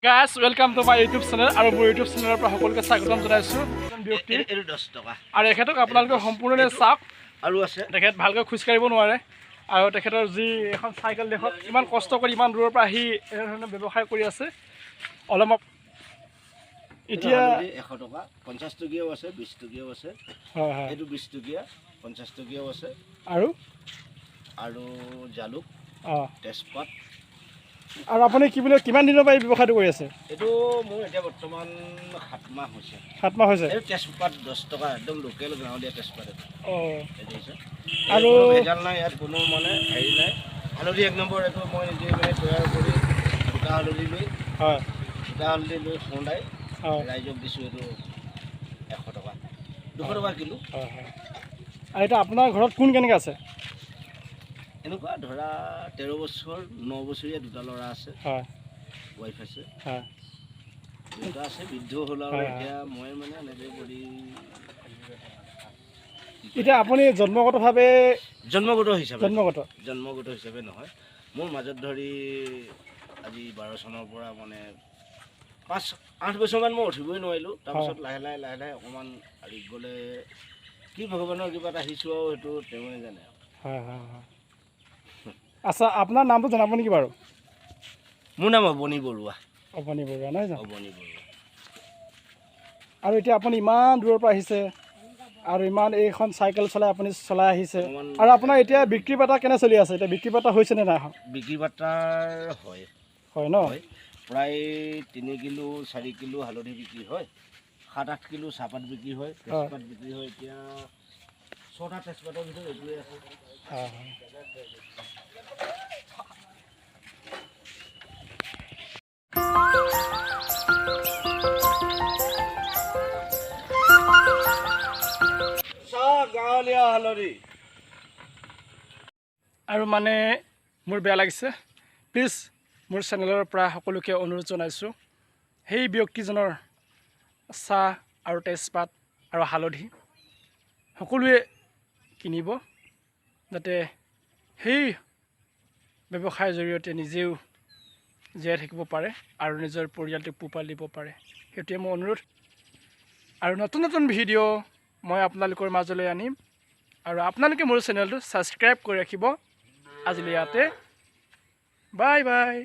Guys, welcome to my YouTube channel. আৰু মোৰ YouTube চেনেলৰ পৰা সকলোকে স্বাগতম জনাইছো। এজন ব্যক্তি এৰ 10 টকা আৰু এখেতক আপোনালোকে সম্পূৰ্ণভাৱে চাওক। আৰু আছে তেখেত ভালকৈ খোজ কাঢ়িব নোৱাৰে আৰু তেখেতৰ যি এখন চাইকেল দেখক ইমান কষ্ট কৰি ইমান দূৰৰ পৰা আহি এনে ধৰণে ব্যৱসায় কৰি আছে। অলপ এতিয়া 100 টকা 50 টকীয়াও আছে 20 টকীয়াও আছে। হয় হয় এটো 20 টকীয়া 50 টকীয়াও আছে আৰু জালুক তেজপাত। আৰু আপুনি কি বুলি কিমান দিনৰ পৰা এই ব্যৱসায়টো কৰি আছে? এটো মোৰ এতিয়া বৰ্তমান 7 মাহ হৈছে। 7 মাহ হৈছে। এই তেজপাত 10 টকা একদম লোকেল গাঁৱলীয়া তেজপাত। আৰু ভেজাল নাই ইয়াত কোনো মানে হেৰি নাই। হালধি 1 নম্বৰ এটো মই নিজে মানে তৈয়াৰ কৰি গোটা হালধি লৈ খুন্দাই ৰাইজক দিছো। এটো 100 টকা 200 টকা কিলো। আৰু এটা আপোনাৰ ঘৰত কোন কেনেকৈ আছে? এনেকুৱা ধৰা 13 বছৰ 9 বছৰীয়া দুটা ল'ৰা আছে। ৱাইফ আছে। দুটা আছে বৃদ্ধ হ'ল আৰু এতিয়া মই মানে এনেকৈ কৰি এতিয়া আপুনি জন্মগতভাৱে জন্মগত হিচাপে নহয়। মোৰ মাজত ধৰি আজি 12 চনৰ পৰা মানে 5-8 বছৰমান মই উঠিবই নোৱাৰিলোঁ। তাৰপিছত লাহে লাহে অকণমান আৰি গ'লে কি ভগৱানৰ কিবা এটা আহিছোঁ আৰু সেইটো তেওঁৱে জানে। আচ্ছা, আপোনাৰ নামটো জনাব নেকি বাৰু? মোৰ নাম অৱনী বৰুৱা। অৱনী বৰুৱা নহয় জানো? অৱনী বৰুৱা। আৰু এতিয়া আপুনি ইমান দূৰৰ পৰা আহিছে আৰু ইমান এইখন চাইকেল চলাই আপুনি চলাই আহিছে আৰু আপোনাৰ এতিয়া বিক্ৰী বাৰ্তা কেনে চলি আছে? এতিয়া বিক্ৰী বাৰ্তা হৈছেনে নাই? বিক্ৰী বাৰ্তাৰ হয় ন? প্ৰায় 3 কিলো 4 কিলো হালধি বিক্ৰী হয়, 7-8 কিলো চাহপাত বিক্ৰী হয়, তেজপাত বিক্ৰী হয়। এতিয়া 6টা তেজপাতৰ ভিতৰত এইটোৱে আছে। গাঁৱলীয়া হালধি। আৰু মানে মোৰ বেয়া লাগিছে, প্লিজ মোৰ চেনেলৰ পৰা সকলোকে অনুৰোধ জনাইছোঁ, সেই ব্যক্তিজনৰ চাহ আৰু তেজপাত আৰু হালধি সকলোৱে কিনিব, যাতে সেই ব্যৱসায়ৰ জৰিয়তে নিজেও জীয়াই থাকিব পাৰে আৰু নিজৰ পৰিয়ালটোক পোহপাল দিব পাৰে। সেইটোৱে মোৰ অনুৰোধ। আৰু নতুন ভিডিঅ' মই আপোনালোকৰ মাজলৈ আনিম আৰু আপোনালোকে মোৰ চেনেলটো ছাবস্ক্ৰাইব কৰি ৰাখিব। আজিলৈ ইয়াতে বাই বাই।